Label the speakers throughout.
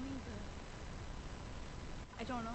Speaker 1: assuming I don't know.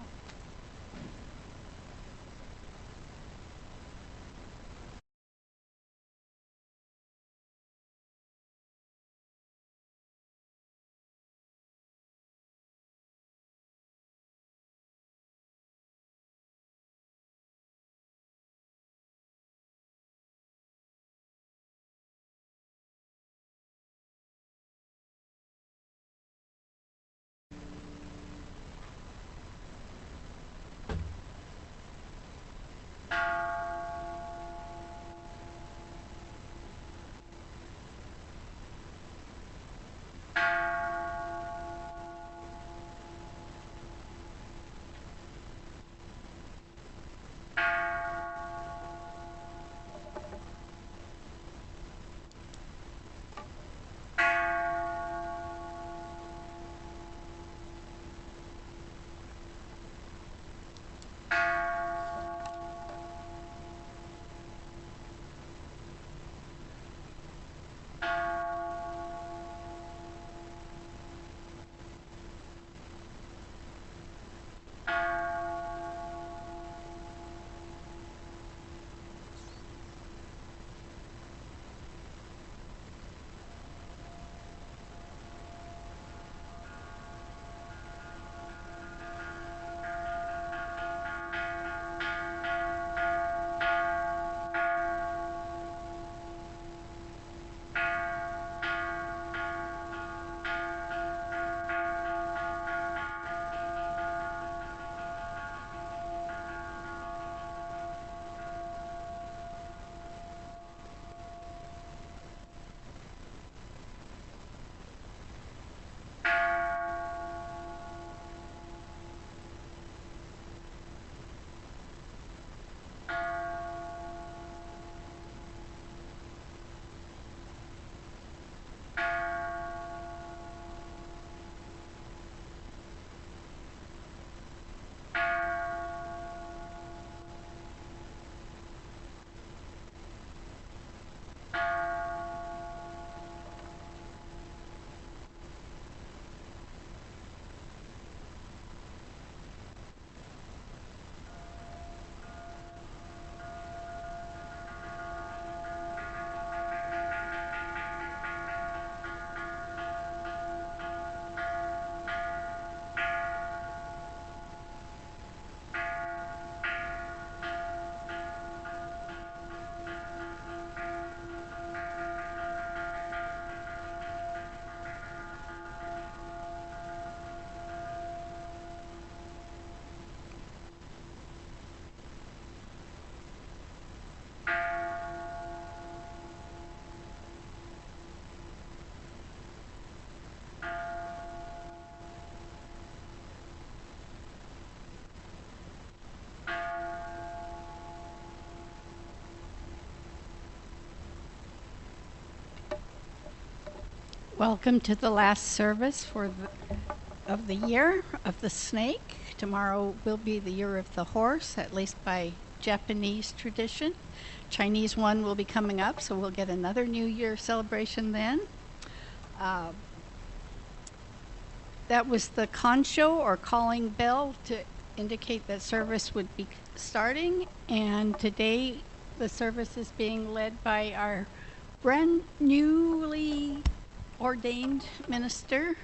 Speaker 1: Welcome to the last service of the year of the snake. Tomorrow will be the year of the horse, at least by Japanese tradition. Chinese one will be coming up, so we'll get another New Year celebration then. That was the concho or calling bell to indicate that service would be starting. And today the service is being led by our brand newly ordained minister,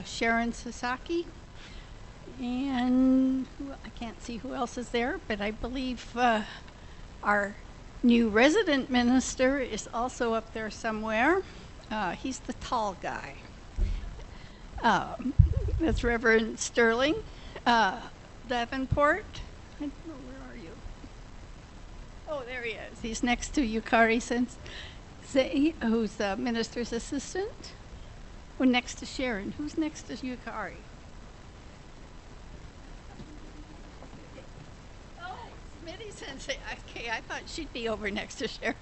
Speaker 1: Sharon Sasaki. And I can't see who else is there, but I believe our new resident minister is also up there somewhere. He's the tall guy. That's Reverend Sterling Davenport. I don't know, where are you? Oh, there he is. He's next to Yukari who's the minister's assistant. Oh, next to Sharon. Who's next to Yukari? Oh, Smitty Sensei. Okay, I thought she'd be over next to Sharon.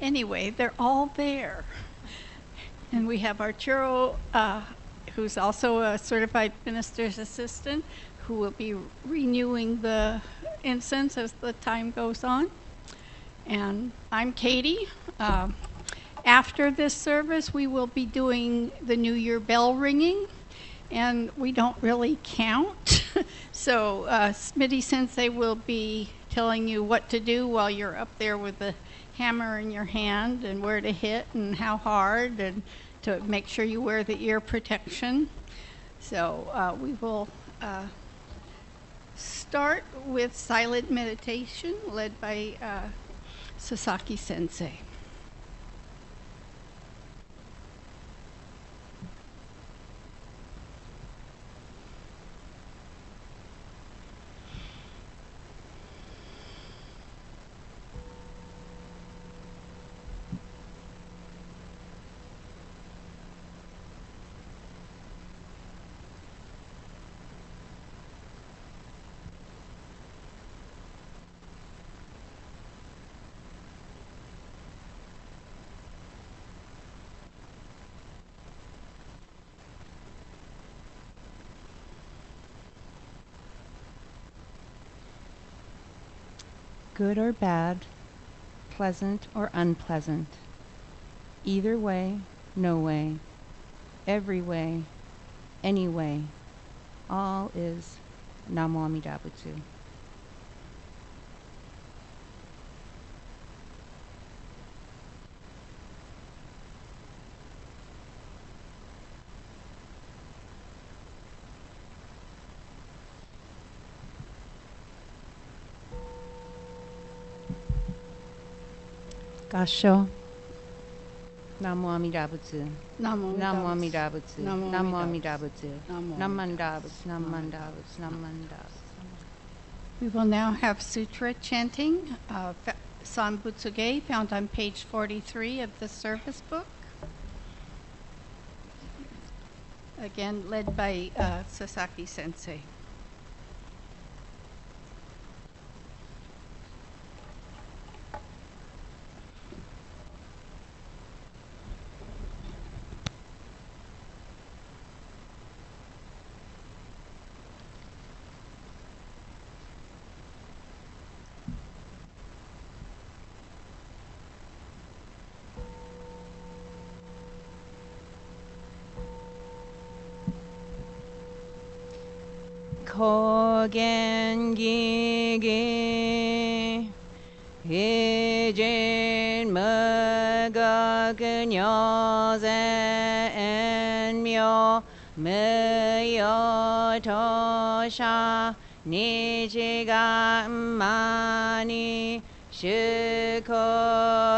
Speaker 1: Anyway, they're all there. And we have Arturo, who's also a certified minister's assistant, who will be renewing the incense as the time goes on. And I'm Kaytee. After this service, we will be doing the New Year bell ringing. and we don't really count. So Smitty Sensei will be telling you what to do while you're up there with the hammer in your hand, and where to hit and how hard, and to make sure you wear the ear protection. So we will start with silent meditation led by Sasaki Sensei.
Speaker 2: Good or bad, pleasant or unpleasant, either way, no way, every way, any way, all is Namo Amida Butsu. Gasho. Namo Amida Butsu.
Speaker 1: Namo
Speaker 2: Amida Butsu. Namo Amida Butsu.
Speaker 1: Namandabutsu.
Speaker 2: Namandabutsu.
Speaker 1: We will now have sutra chanting, Sanbutsuge, found on page 43 of the service book. Again, led by Sasaki Sensei.
Speaker 2: Kogen gigi hijin magak nyozen myo myo tosha nijiga mani shuko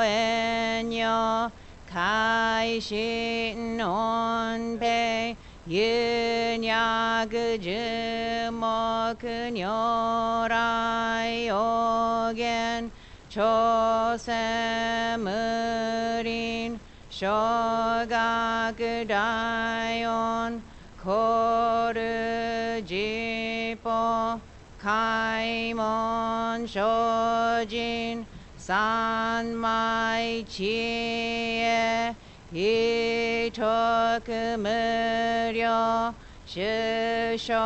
Speaker 2: enyo kai shin onpe Yunyagu jumoku nyorai ogen chosemurin shogaku daion koru jipo kaimon shojin sanmai chie Hitoku muryo shushoke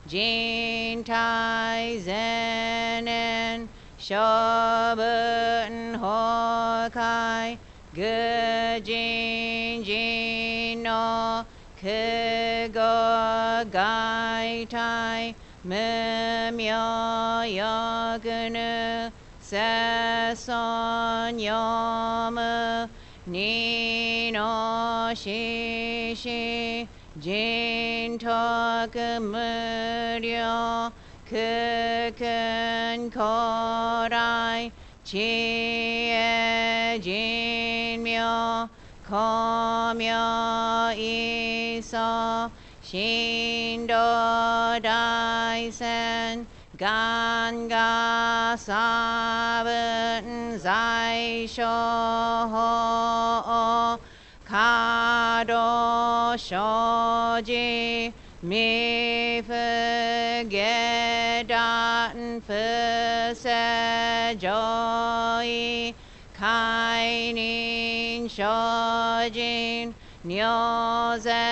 Speaker 2: jintai zenen shobuten hokai gujin jino kugo gaitai mumyo yogunu Seson yomu nino shishi jintoku muryo kukun korai chie jinmyo komyo iso shindo daisen Ganga sabun zai shou kado shoji mi fugedan fusejoi kainin shojin nyoze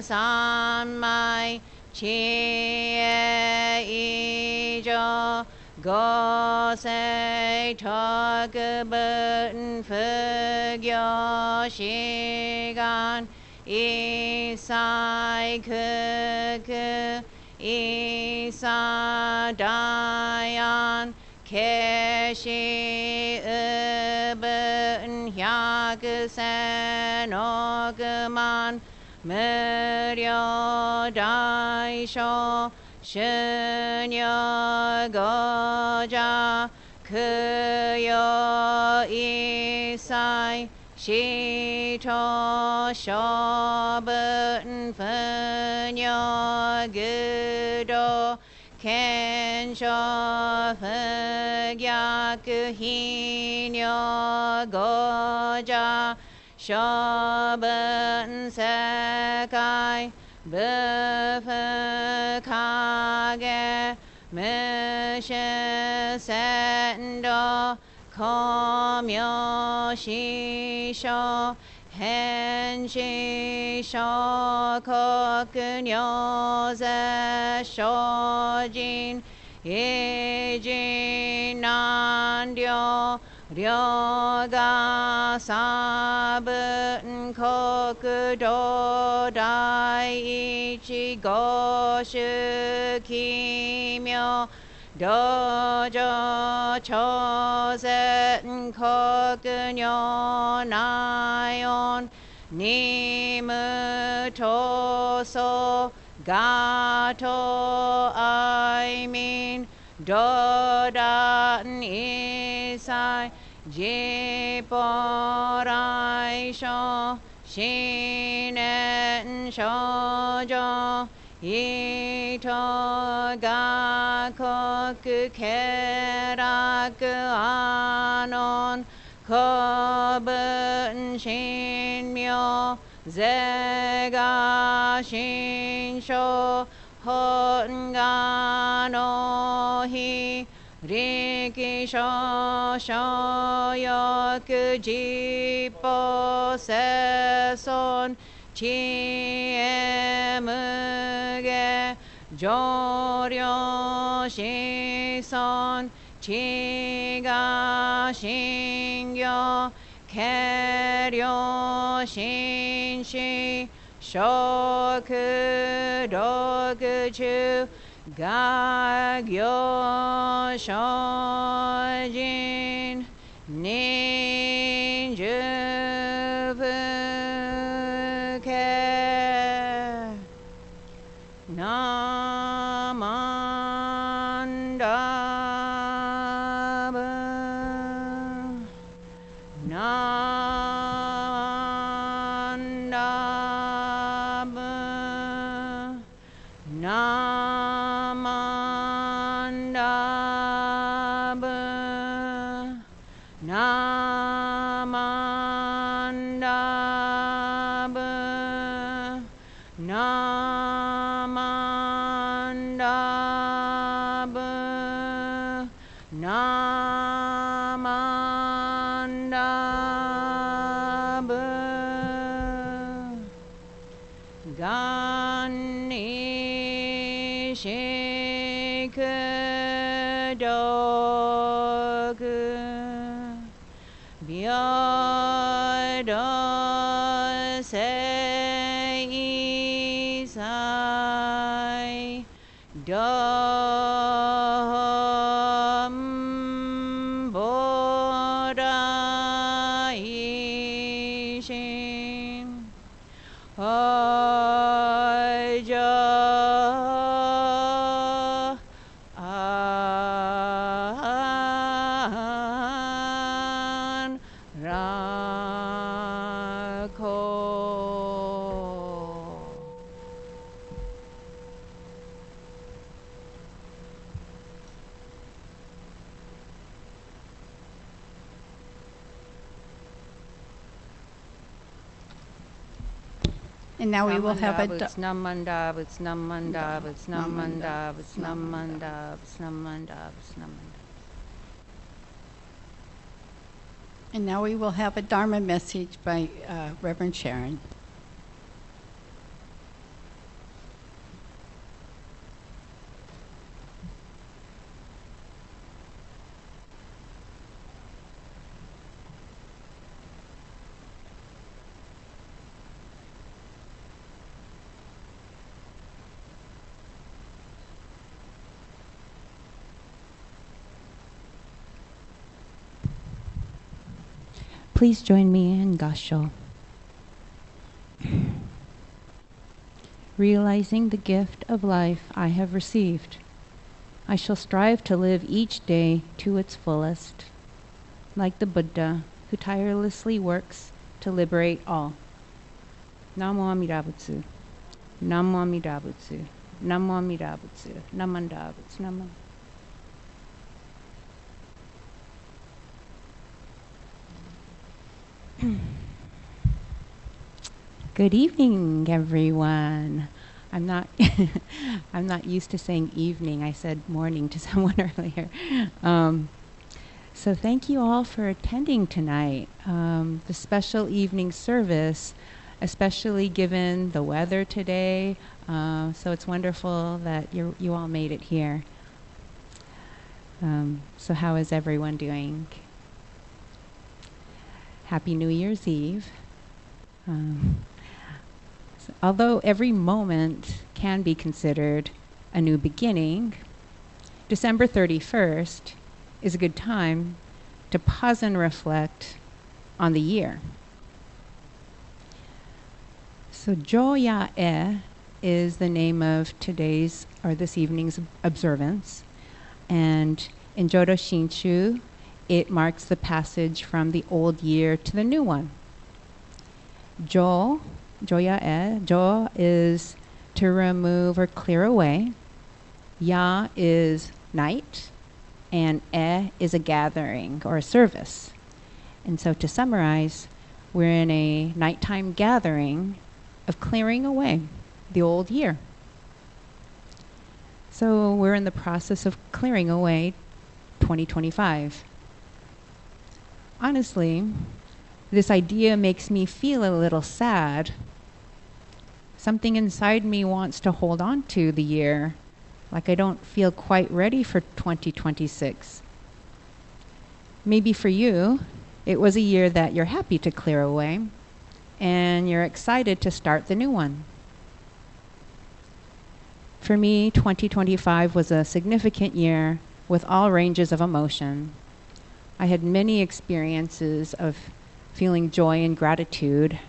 Speaker 2: sanmai chie ijo gosei togubuten fugyo shigan Isai Kuku Isa Dayan Keshi Ubun Hyakusen Okuman Muryo Daisho Shunya Goja Kuyo Isai Shito Shobun Funyo Gudo Kensho Fugyaku Hinyo Goja Shobun Sekai Bufu Kage Mushu Sendo Komyo Shisho Henshi Shokoku Nyoze Shojin Ijin Nandyo Ryoga Sabuten Kokudo Daiichi Goshu Kimyo Dojo Chosen Kokunyo Nayon Nimu Toso Gato Aimin Dodan Isai Jiporai Sho Shinen Shoujo Ito Gakoku Keraku Anon Kobun Shinmyo Zega Shinsho Hongano Hi Rikisho Shoyoku Jipo Seson Chiemuge Joryo Shison Chiga Shingyo Keryo Shinshi Shoku Dokuchu Gagyo Shojin Ninju Fuke Namandaba Namandaba Namandaba Namandaba Namandaba Namandaba Gani Shikudoku Byodo Seisai Dom Bodaishin Hojo An Rako.
Speaker 1: And now we will have a
Speaker 2: It's namandab, it's namandab, it's namandab, it's namandab, it's namandab, it's namandab.
Speaker 1: And now we will have a Dharma message by Reverend Sharon.
Speaker 2: Please join me in Gasho. Realizing the gift of life I have received, I shall strive to live each day to its fullest, like the Buddha who tirelessly works to liberate all. Namo Amida Butsu. Namo Amida Butsu. Namo Amida Butsu. Namanda Butsu. Namo. Good evening, everyone. I'm not I'm not used to saying evening. I said morning to someone earlier. So thank you all for attending tonight. The special evening service, especially given the weather today. So it's wonderful that you all made it here. So how is everyone doing? Happy New Year's Eve. Although every moment can be considered a new beginning, December 31st is a good time to pause and reflect on the year. So Joya-E is the name of today's or this evening's observance, and in Jodo Shinshu, it marks the passage from the old year to the new one. Joya-E, Jo is to remove or clear away. Ya is night, and E is a gathering or a service. And so to summarize, we're in a nighttime gathering of clearing away the old year. So we're in the process of clearing away 2025. Honestly, this idea makes me feel a little sad. Something inside me wants to hold on to the year, like I don't feel quite ready for 2026. Maybe for you, it was a year that you're happy to clear away, and you're excited to start the new one. For me, 2025 was a significant year with all ranges of emotion. I had many experiences of feeling joy and gratitude,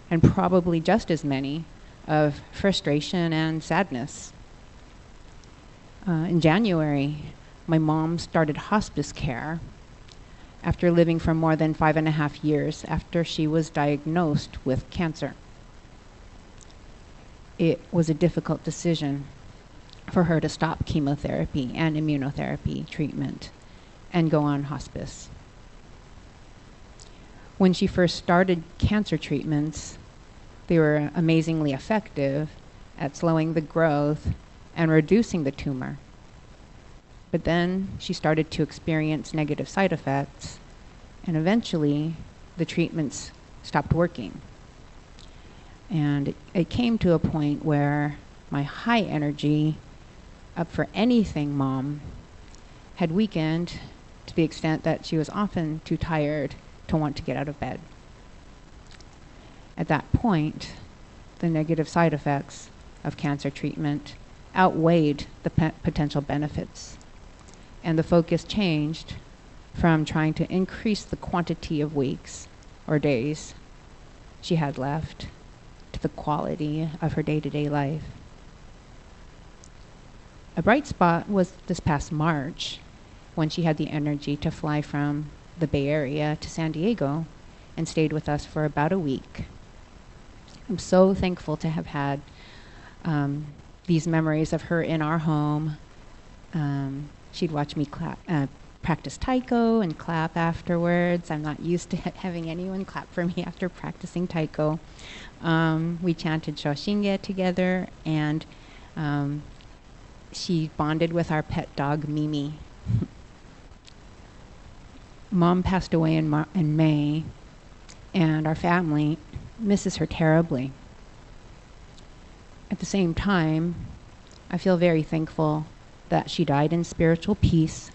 Speaker 2: and probably just as many of frustration and sadness. In January, my mom started hospice care after living for more than 5.5 years after she was diagnosed with cancer. It was a difficult decision for her to stop chemotherapy and immunotherapy treatment and go on hospice. When she first started cancer treatments, they were amazingly effective at slowing the growth and reducing the tumor. But then she started to experience negative side effects, and eventually the treatments stopped working. And it came to a point where my high energy, up for anything mom, had weakened to the extent that she was often too tired to want to get out of bed. At that point, the negative side effects of cancer treatment outweighed the potential benefits, and the focus changed from trying to increase the quantity of weeks or days she had left to the quality of her day-to-day life. A bright spot was this past March, when she had the energy to fly from the Bay Area to San Diego and stayed with us for about a week. I'm so thankful to have had these memories of her in our home. She'd watch me practice taiko and clap afterwards. I'm not used to having anyone clap for me after practicing taiko. We chanted Shoshinge together, and she bonded with our pet dog, Mimi. Mom passed away in May, and our family misses her terribly. At the same time, I feel very thankful that she died in spiritual peace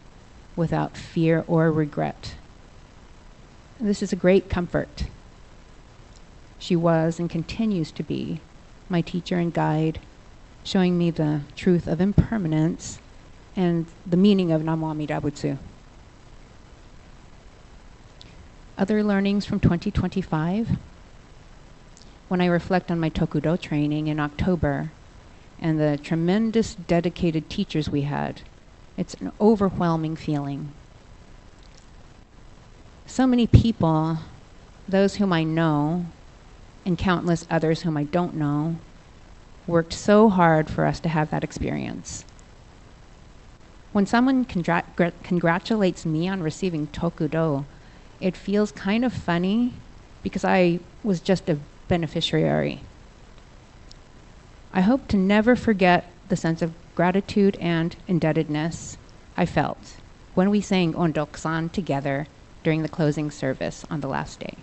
Speaker 2: without fear or regret. This is a great comfort. She was and continues to be my teacher and guide, showing me the truth of impermanence and the meaning of Namo Amida Butsu. Other learnings from 2025. When I reflect on my Tokudo training in October and the tremendous dedicated teachers we had, it's an overwhelming feeling. So many people, those whom I know, and countless others whom I don't know, worked so hard for us to have that experience. When someone congratulates me on receiving Tokudo, it feels kind of funny because I was just a beneficiary. I hope to never forget the sense of gratitude and indebtedness I felt when we sang Ondok-san together during the closing service on the last day.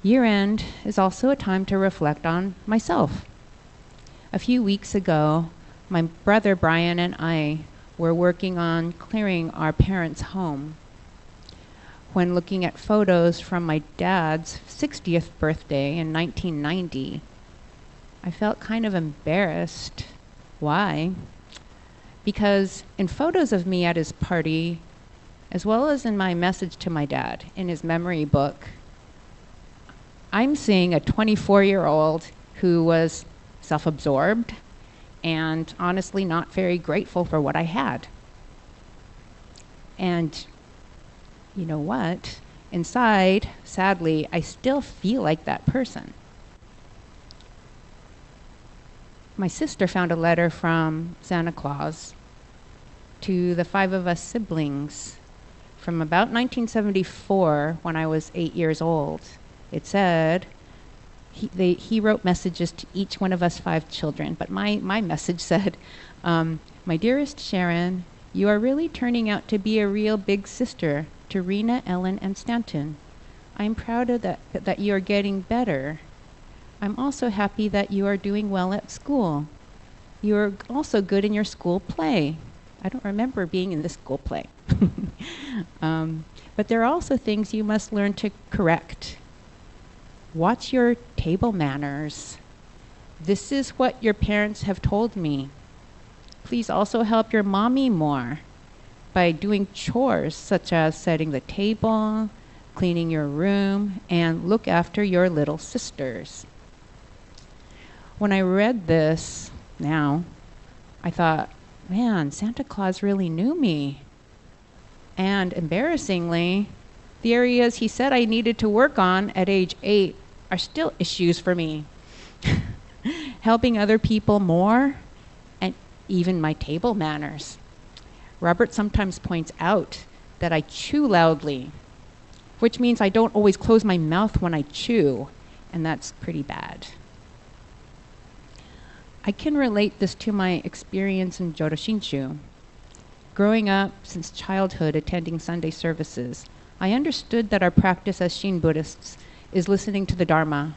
Speaker 2: Year-end is also a time to reflect on myself. A few weeks ago, my brother Brian and I were working on clearing our parents' home. When looking at photos from my dad's 60th birthday in 1990, I felt kind of embarrassed. Why? Because in photos of me at his party, as well as in my message to my dad in his memory book, I'm seeing a 24-year-old who was self-absorbed and honestly not very grateful for what I had. And you know what? Inside, sadly, I still feel like that person. My sister found a letter from Santa Claus to the 5 of us siblings from about 1974 when I was 8 years old. It said, he wrote messages to each one of us 5 children, but my message said, my dearest Sharon, you are really turning out to be a real big sister to Rena, Ellen, and Stanton. I'm proud of that you are getting better. I'm also happy that you are doing well at school. You are also good in your school play. I don't remember being in the school play. But there are also things you must learn to correct. Watch your table manners. This is what your parents have told me. Please also help your mommy more by doing chores such as setting the table, cleaning your room, and look after your little sisters. When I read this now, I thought, man, Santa Claus really knew me. And embarrassingly, the areas he said I needed to work on at age 8 are still issues for me. Helping other people more, and even my table manners. Robert sometimes points out that I chew loudly, which means I don't always close my mouth when I chew, and that's pretty bad. I can relate this to my experience in Jodo Shinshu. Growing up since childhood attending Sunday services, I understood that our practice as Shin Buddhists is listening to the Dharma.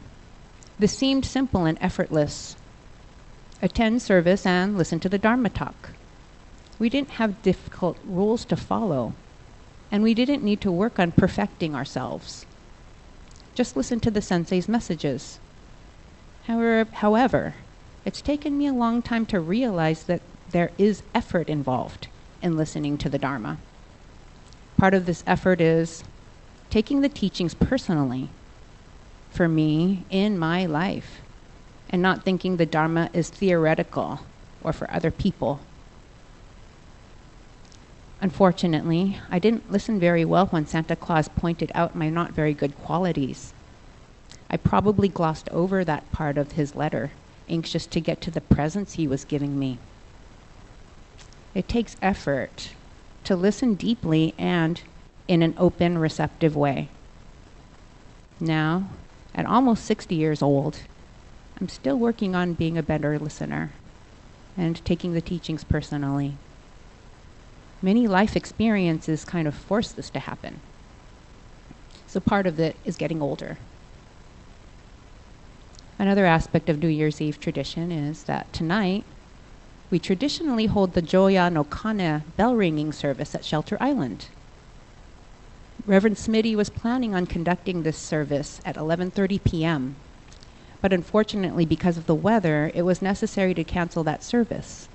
Speaker 2: This seemed simple and effortless. Attend service and listen to the Dharma talk. We didn't have difficult rules to follow, and we didn't need to work on perfecting ourselves. Just listen to the sensei's messages. However, it's taken me a long time to realize that there is effort involved in listening to the Dharma. Part of this effort is taking the teachings personally for me in my life and not thinking the Dharma is theoretical or for other people. Unfortunately, I didn't listen very well when Santa Claus pointed out my not very good qualities. I probably glossed over that part of his letter, anxious to get to the presents he was giving me. It takes effort to listen deeply and in an open, receptive way. Now, at almost 60 years old, I'm still working on being a better listener and taking the teachings personally. Many life experiences kind of force this to happen. So part of it is getting older. Another aspect of New Year's Eve tradition is that tonight, we traditionally hold the Joya no Kane bell ringing service at Shelter Island. Reverend Smitty was planning on conducting this service at 11:30 p.m., but unfortunately, because of the weather, it was necessary to cancel that service.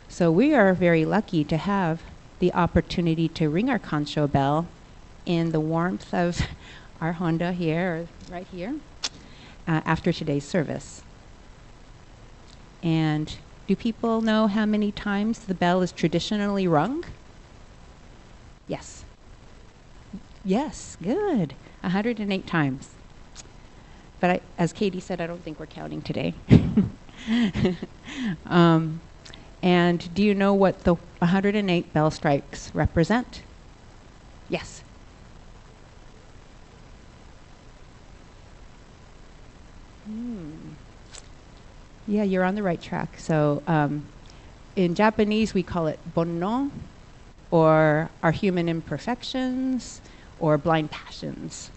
Speaker 2: So we are very lucky to have the opportunity to ring our Kancho bell in the warmth of our Honda here, or right here, after today's service. And do people know how many times the bell is traditionally rung? Yes. Yes, good. 108 times. But as Kaytee said, I don't think we're counting today. And do you know what the 108 bell strikes represent? Yes. Yeah, you're on the right track. So in Japanese, we call it bonno, or our human imperfections, or blind passions,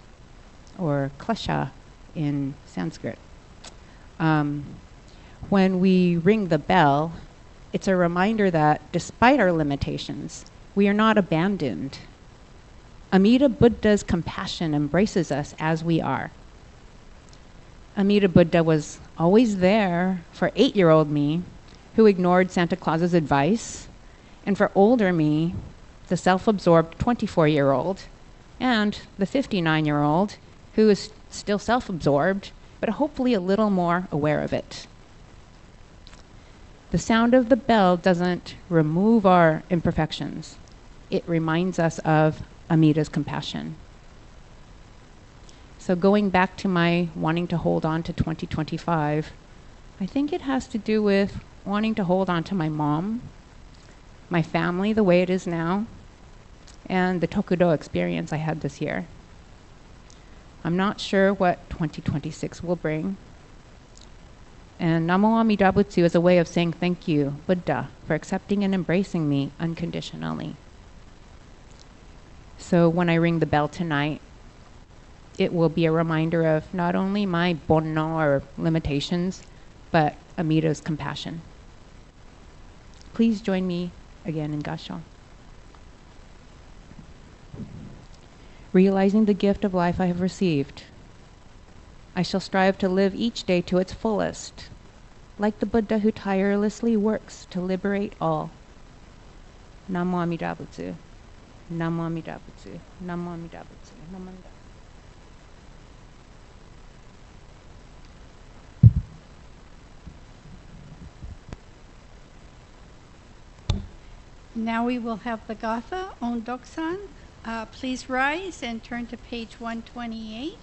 Speaker 2: or klesha in Sanskrit. When we ring the bell, it's a reminder that despite our limitations, we are not abandoned. Amida Buddha's compassion embraces us as we are. Amida Buddha was always there for 8-year-old me, who ignored Santa Claus's advice, and for older me, the self-absorbed 24-year-old, and the 59-year-old, who is still self-absorbed, but hopefully a little more aware of it. The sound of the bell doesn't remove our imperfections. It reminds us of Amida's compassion. So going back to my wanting to hold on to 2025, I think it has to do with wanting to hold on to my mom, my family the way it is now, and the Tokudo experience I had this year. I'm not sure what 2026 will bring. And Namo Amida Butsu is a way of saying thank you, Buddha, for accepting and embracing me unconditionally. So when I ring the bell tonight, it will be a reminder of not only my bonno, or limitations, but Amida's compassion. Please join me again in Gassho. Realizing the gift of life I have received, I shall strive to live each day to its fullest, like the Buddha who tirelessly works to liberate all. Namo Amida Butsu. Namo Amida Butsu. Namo Amida Butsu. Namo Amida.
Speaker 1: Now we will have the Gatha Ondoksan. Please rise and turn to page 128.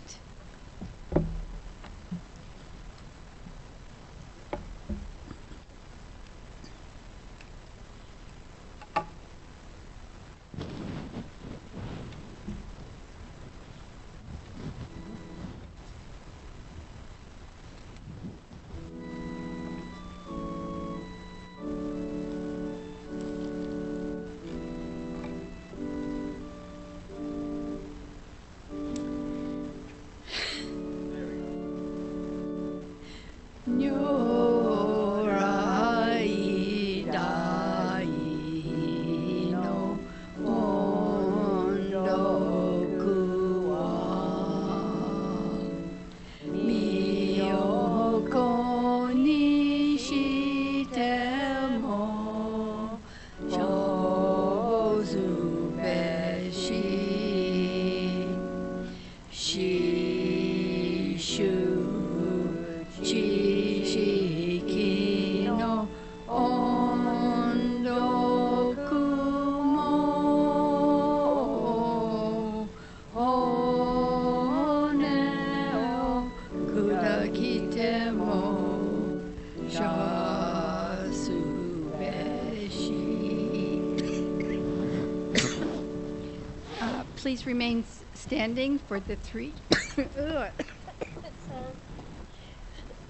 Speaker 1: Please remain standing for the three.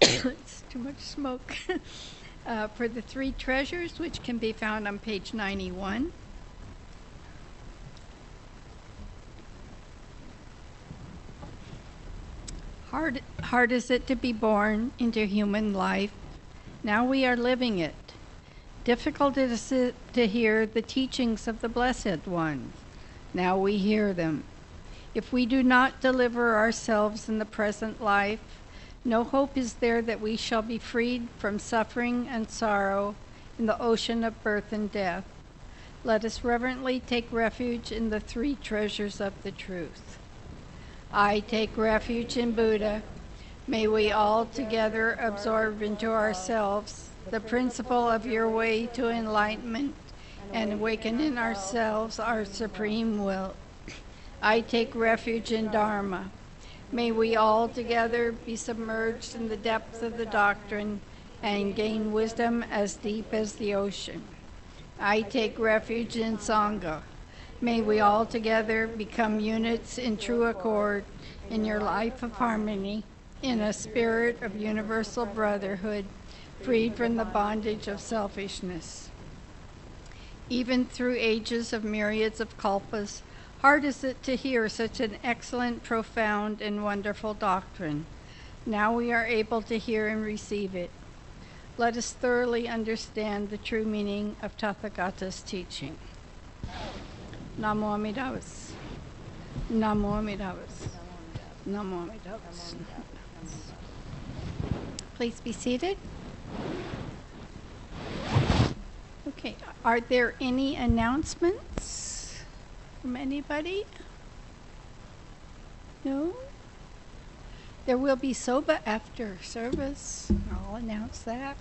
Speaker 1: It's too much smoke. For the three treasures, which can be found on page 91. Hard is it to be born into human life. Now we are living it. Difficult is it to hear the teachings of the Blessed One. Now we hear them. If we do not deliver ourselves in the present life, no hope is there that we shall be freed from suffering and sorrow in the ocean of birth and death. Let us reverently take refuge in the three treasures of the truth. I take refuge in Buddha. May we all together absorb into ourselves the principle of your way to enlightenment and awaken in ourselves our supreme will. I take refuge in Dharma. May we all together be submerged in the depths of the doctrine and gain wisdom as deep as the ocean. I take refuge in Sangha. May we all together become units in true accord in your life of harmony, in a spirit of universal brotherhood, freed from the bondage of selfishness. Even through ages of myriads of kalpas, hard is it to hear such an excellent, profound, and wonderful doctrine. Now we are able to hear and receive it. Let us thoroughly understand the true meaning of Tathagata's teaching. Namo Amida Butsu. Namo Amida Butsu. Namo Amida Butsu. Please be seated. Okay, are there any announcements from anybody? No? There will be soba after service. I'll announce that.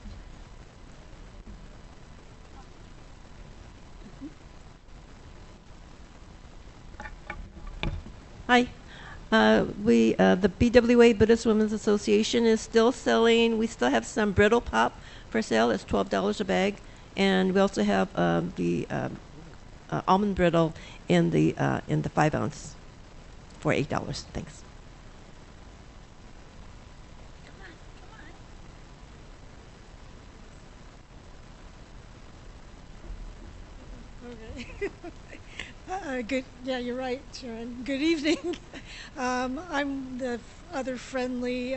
Speaker 3: Hi. The BWA Buddhist Women's Association is still selling. We still have some brittle pop for sale. It's $12 a bag, and we also have the almond brittle in the 5 ounce for $8. Thanks.
Speaker 4: Okay. Good. Yeah, you're right, Sharon. Good evening. I'm the other friendly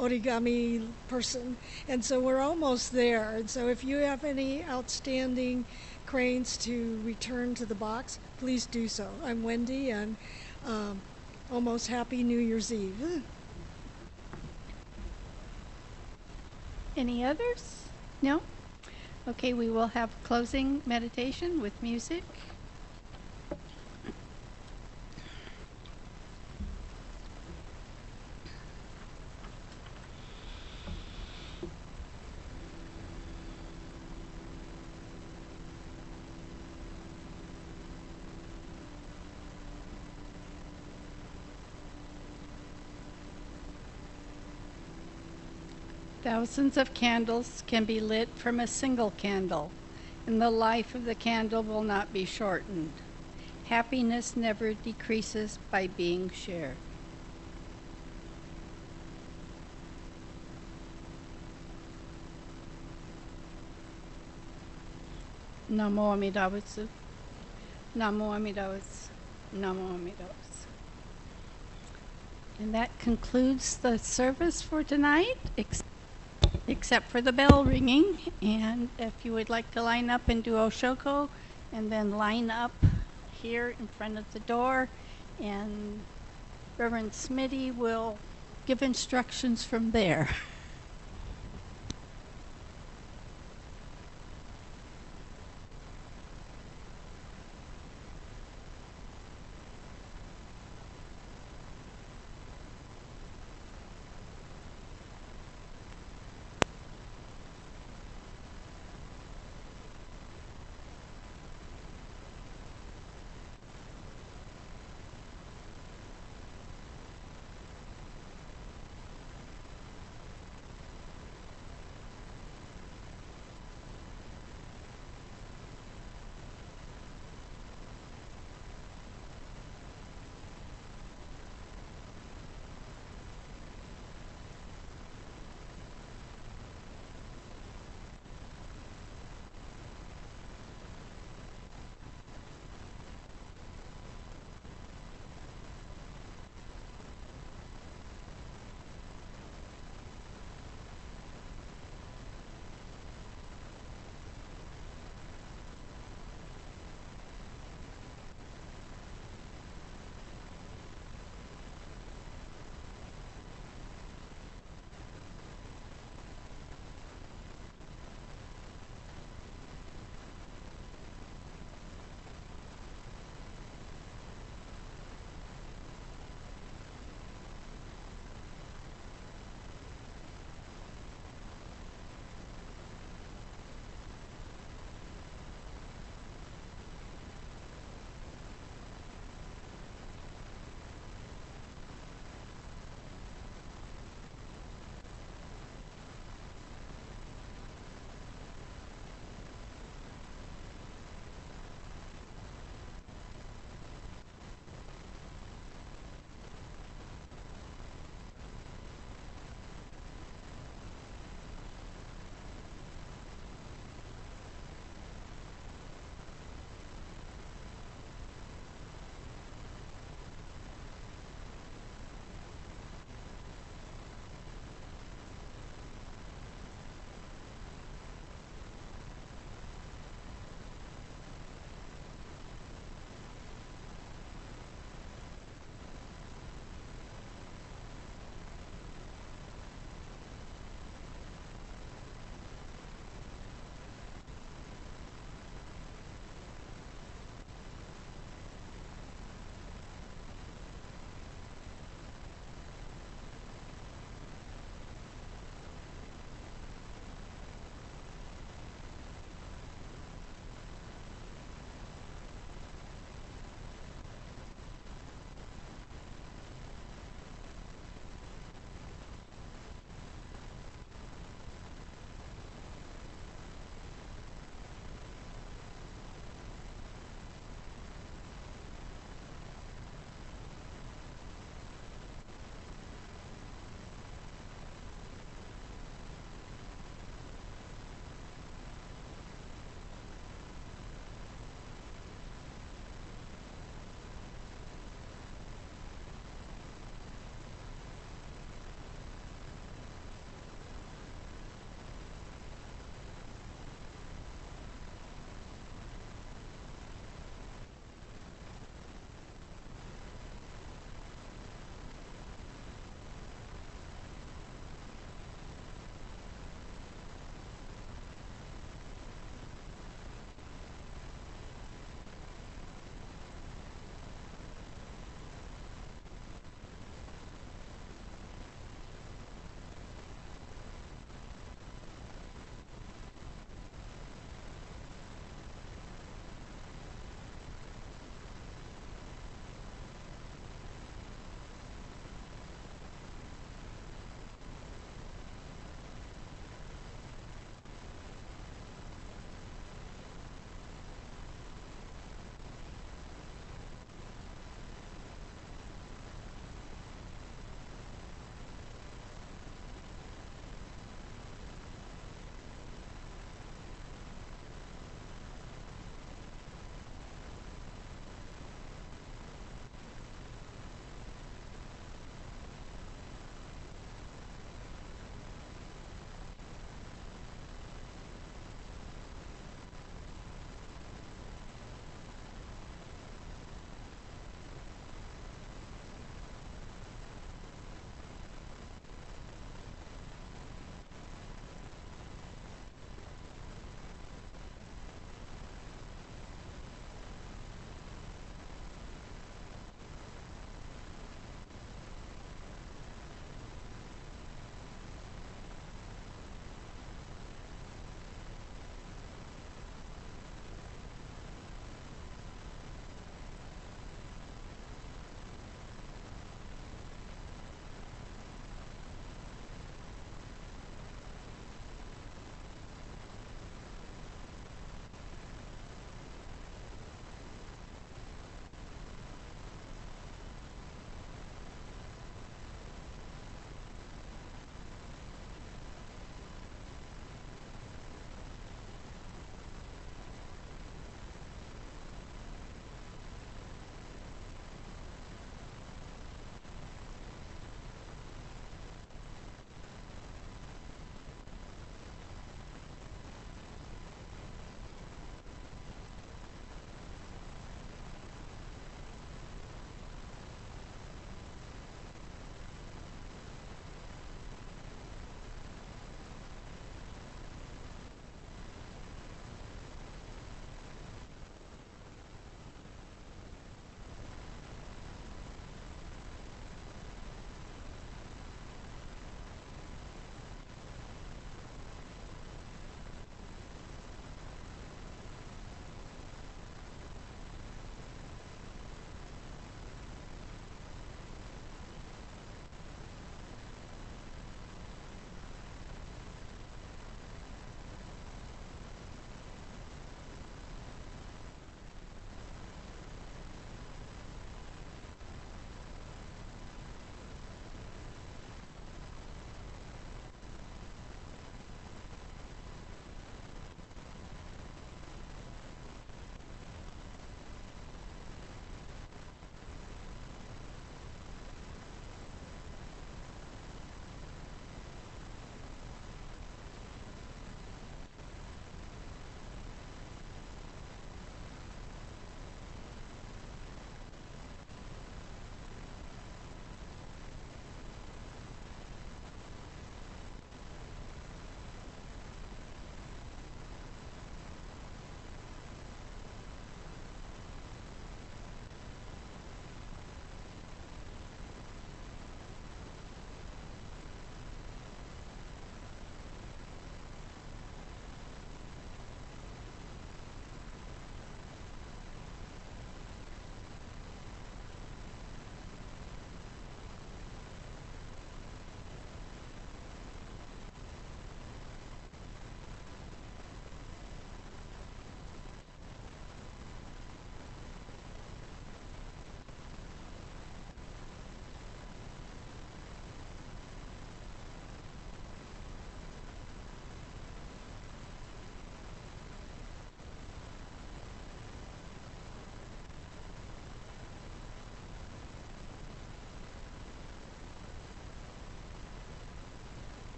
Speaker 4: origami person, and so we're almost there. And so if you have any outstanding cranes to return to the box, please do so. I'm Wendy, and almost happy New Year's Eve.
Speaker 1: Any others? No? Okay, we will have closing meditation with music. Thousands of candles can be lit from a single candle, and the life of the candle will not be shortened. Happiness never decreases by being shared. Namo Amida Butsu. Namo Amida Butsu. Namo Amida Butsu. And that concludes the service for tonight, except for the bell ringing. And if you would like to line up and do Oshoko, and then line up here in front of the door, and Reverend Smitty will give instructions from there.